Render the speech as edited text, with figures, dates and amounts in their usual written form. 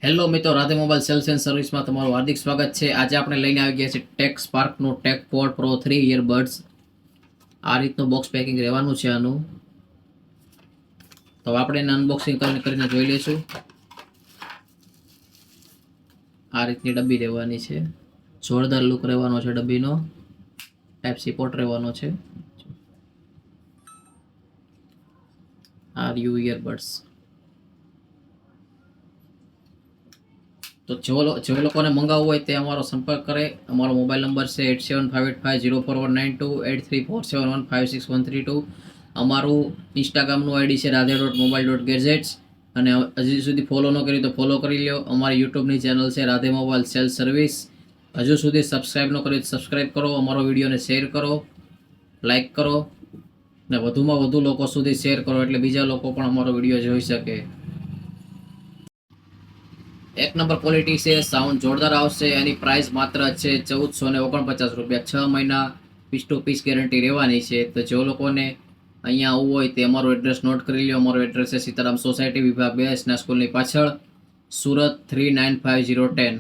Hello મિત્રો, Radhe mobile cells and સર્વિસમાં તમારું હાર્દિક સ્વાગત છે. આજે આપણે લઈને આવી ગયા છે ટેક સ્પાર્કનું ટેક પોડ પ્રો 3 ઇયરબડ્સ. આ રીતનું બોક્સ પેકિંગ રહેવાનું છે આનું. તો આપણે એને અનબોક્સિંગ કરીને જોઈ લઈશું. આ રીતની ડબ્બી રહેવાની છે. જોરદાર લુક રહેવાનો છે ડબ્બીનો. ટાઈપ સી પોર્ટ રહેવાનો છે. Are you earbuds. તો જે લોકોને મંગાવવું હોય તે અમારો સંપર્ક કરે. અમારો મોબાઈલ નંબર છે 8758504192, 8347156132. અમારું ઇન્સ્ટાગ્રામનું આઈડી છે radhe.mobile.gadgets. અને હજી સુધી ફોલો ન કરી તો ફોલો કરી લો. અમારી યુટ્યુબની ચેનલ છે રાધે મોબાઈલ સેલ્સ સર્વિસ. હજુ સુધી સબસ્ક્રાઈબ ન કરી તો સબસ્ક્રાઈબ કરો. અમારો વિડીયોને શેર કરો, લાઈક કરો ને વધુમાં વધુ લોકો સુધી શેર કરો એટલે બીજા લોકો પણ અમારો વિડીયો જોઈ શકે. એક નંબર ક્વોલિટી છે, સાઉન્ડ જોરદાર આવશે. એની પ્રાઇસ માત્ર છે 1449 રૂપિયા. 6 મહિના પીસ ટુ પીસ ગેરંટી રહેવાની છે. તો જે લોકોને અહીંયા આવવું હોય તે અમારું એડ્રેસ નોટ કરી લો. અમારો એડ્રેસ છે સીતારામ સોસાયટી, વિભાગ 2, સ્કૂલની પાછળ, સુરત 395010.